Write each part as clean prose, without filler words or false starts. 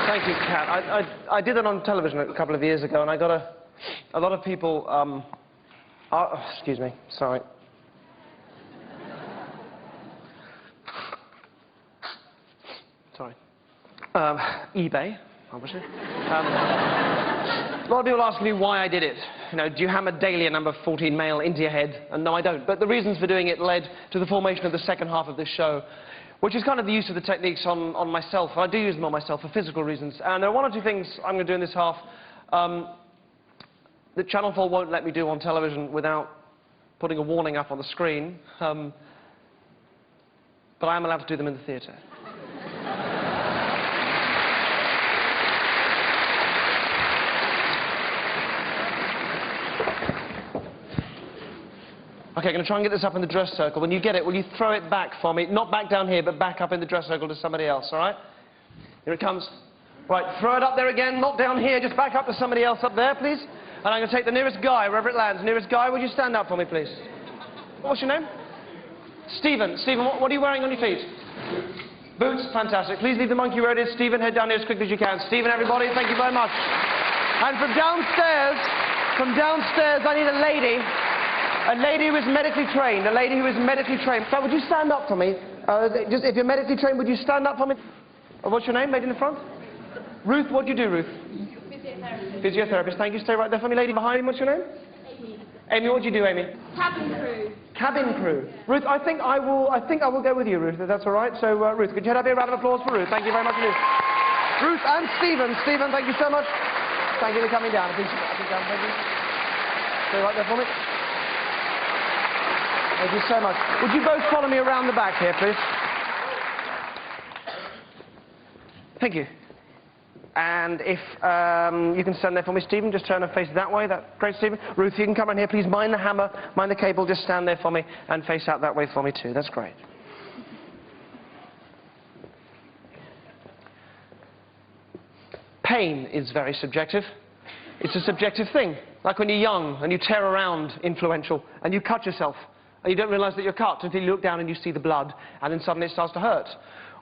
Thank you, Kat. I did that on television a couple of years ago, and I got a lot of people... excuse me, sorry. Sorry. eBay, obviously. A lot of people ask me why I did it. You know, do you hammer daily a number 14 male into your head? And no, I don't. But the reasons for doing it led to the formation of the second half of this show, which is kind of the use of the techniques on myself. I do use them on myself for physical reasons. And there are one or two things I'm going to do in this half that Channel 4 won't let me do on television without putting a warning up on the screen. But I am allowed to do them in the theatre. Okay, I'm going to try and get this up in the dress circle. When you get it, will you throw it back for me? Not back down here, but back up in the dress circle to somebody else, all right? Here it comes. Right, throw it up there again, not down here, just back up to somebody else up there, please. And I'm going to take the nearest guy, wherever it lands. Nearest guy, would you stand up for me, please? What's your name? Stephen. Stephen, what are you wearing on your feet? Boots, fantastic. Please leave the monkey where it is. Stephen, head down here as quickly as you can. Stephen, everybody, thank you very much. And from downstairs, I need a lady. A lady who is medically trained. A lady who is medically trained. So would you stand up for me? Just if you're medically trained, would you stand up for me? What's your name, lady in the front? Ruth, what do you do, Ruth? Physiotherapist. Physiotherapist. Thank you. Stay right there for me, lady behind me. What's your name? Amy. Amy, what do you do, Amy? Cabin crew. Cabin crew. Ruth, I think I will go with you, Ruth, if that's all right. So, Ruth, could you have a round of applause for Ruth? Thank you very much, Ruth. Ruth and Stephen. Stephen, thank you so much. Thank you for coming down. Thank you. Stay right there for me. Thank you so much. Would you both follow me around the back here, please? Thank you. And if you can stand there for me, Stephen, just turn and face that way. That's great, Stephen. Ruth, you can come in here, please. Mind the hammer, mind the cable. Just stand there for me and face out that way for me, too. That's great. Pain is very subjective. It's a subjective thing. Like when you're young and you tear around influential and you cut yourself. And you don't realise that you're cut until you look down and you see the blood, and then suddenly it starts to hurt.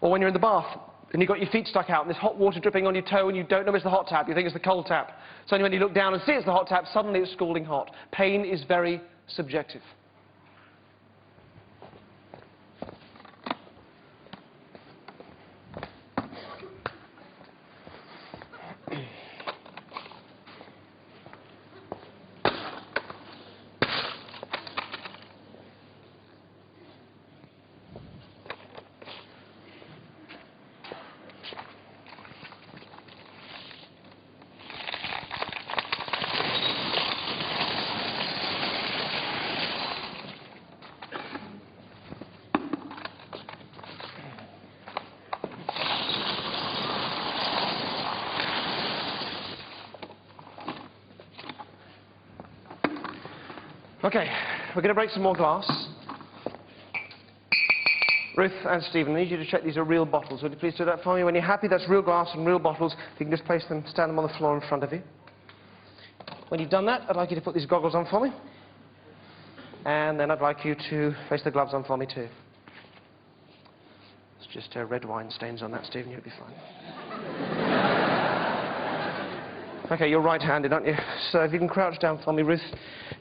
Or when you're in the bath and you've got your feet stuck out and there's hot water dripping on your toe and you don't know it's the hot tap, you think it's the cold tap. Suddenly when you look down and see it's the hot tap, suddenly it's scalding hot. Pain is very subjective. Okay, we're going to break some more glass. Ruth and Stephen, I need you to check these are real bottles. Would you please do that for me? When you're happy that's real glass and real bottles, you can just place them, stand them on the floor in front of you. When you've done that, I'd like you to put these goggles on for me. And then I'd like you to place the gloves on for me too. It's just red wine stains on that, Stephen, you'll be fine. Okay, you're right-handed, aren't you? So if you can crouch down for me, Ruth.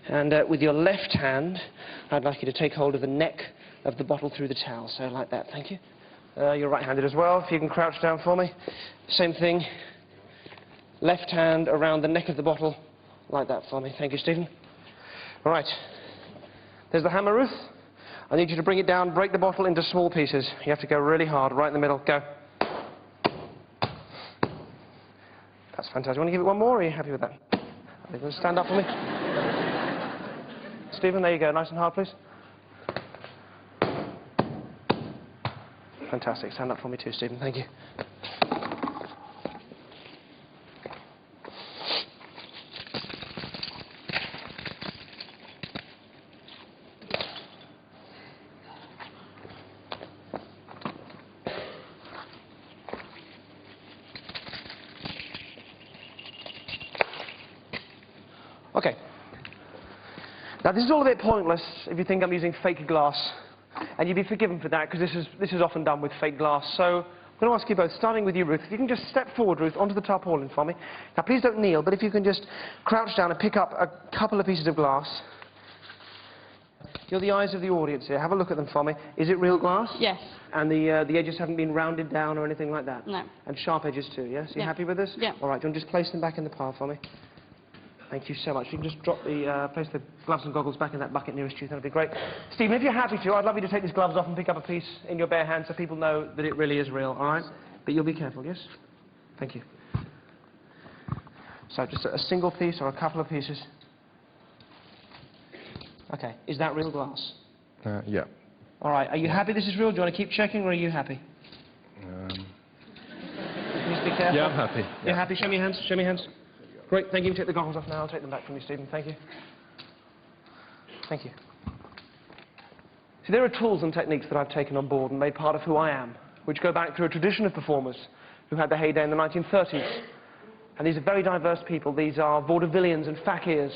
And with your left hand, I'd like you to take hold of the neck of the bottle through the towel. So like that, thank you. You're right-handed as well. If you can crouch down for me. Same thing. Left hand around the neck of the bottle, like that for me. Thank you, Stephen. All right. There's the hammer, Ruth. I need you to bring it down, break the bottle into small pieces. You have to go really hard, right in the middle. Go. That's fantastic. You want to give it one more, or are you happy with that? Are you going to stand up for me? Stephen, there you go. Nice and hard, please. Fantastic. Stand up for me too, Stephen. Thank you. Okay. Now, this is all a bit pointless if you think I'm using fake glass, and you'd be forgiven for that, because this is often done with fake glass. So going to ask you both, starting with you, Ruth, if you can just step forward, Ruth, onto the tarpaulin for me. Now, please don't kneel, but if you can just crouch down and pick up a couple of pieces of glass. You're the eyes of the audience here. Have a look at them for me. Is it real glass? Yes. And the edges haven't been rounded down or anything like that? No. And sharp edges too, yes? You happy with this? Yeah. All right, do you want to just place them back in the pile for me? Thank you so much. You can just drop the, place the gloves and goggles back in that bucket nearest you. That'd be great. Stephen, if you're happy to, I'd love you to take these gloves off and pick up a piece in your bare hand so people know that it really is real, all right? But you'll be careful, yes? Thank you. So just a single piece or a couple of pieces. Okay, is that real glass? Yeah. All right, are you happy this is real? Do you want to keep checking, or are you happy? Please be careful. Yeah, I'm happy. You're happy? Show me your hands. Show me your hands. Great, thank you. Take the goggles off now. I'll take them back from you, Stephen. Thank you. Thank you. See, there are tools and techniques that I've taken on board and made part of who I am, which go back through a tradition of performers who had their heyday in the 1930s. And these are very diverse people. These are vaudevillians and fakirs.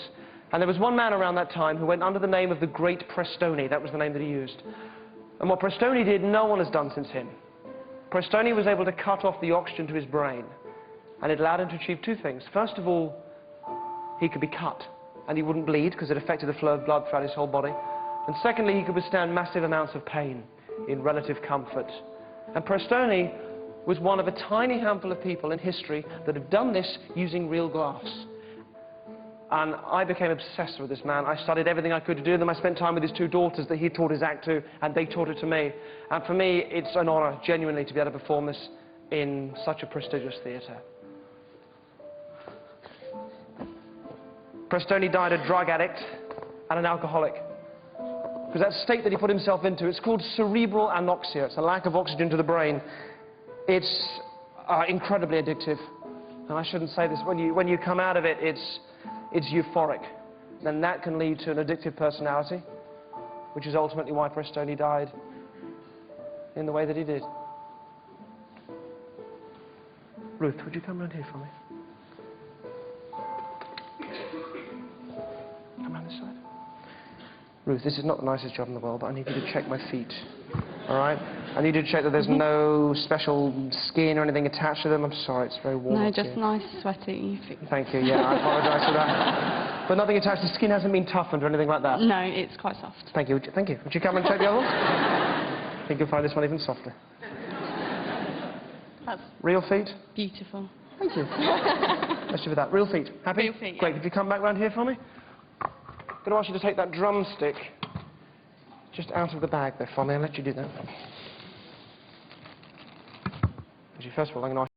And there was one man around that time who went under the name of the Great Prestoni. That was the name that he used. And what Prestoni did, no one has done since him. Prestoni was able to cut off the oxygen to his brain. And it allowed him to achieve two things. First of all, he could be cut, and he wouldn't bleed because it affected the flow of blood throughout his whole body. And secondly, he could withstand massive amounts of pain in relative comfort. And Prestoni was one of a tiny handful of people in history that have done this using real glass. And I became obsessed with this man. I studied everything I could to do them. I spent time with his two daughters that he taught his act to, and they taught it to me. And for me, it's an honor, genuinely, to be able to perform this in such a prestigious theatre. Prestoni died a drug addict and an alcoholic. Because that state that he put himself into, it's called cerebral anoxia. It's a lack of oxygen to the brain. It's incredibly addictive. And I shouldn't say this, when you come out of it, it's euphoric. Then that can lead to an addictive personality, which is ultimately why Prestoni died in the way that he did. Ruth, would you come round here for me? Come round this side. Ruth, this is not the nicest job in the world, but I need you to check my feet. All right? I need you to check that there's no special skin or anything attached to them. I'm sorry, it's very warm. No, just nice, sweaty feet. Thank you, yeah, I apologise for that. But nothing attached, the skin hasn't been toughened or anything like that? No, it's quite soft. Thank you, thank you. Would you come and check the other one? I think you'll find this one even softer. That's Real feet? beautiful. Thank you. Let's do with that. Real feet. Happy? Real feet, yeah. Great. Could you come back round here for me? I'm going to ask you to take that drumstick just out of the bag there for me. I'll let you do that. First of all, I'm going to ask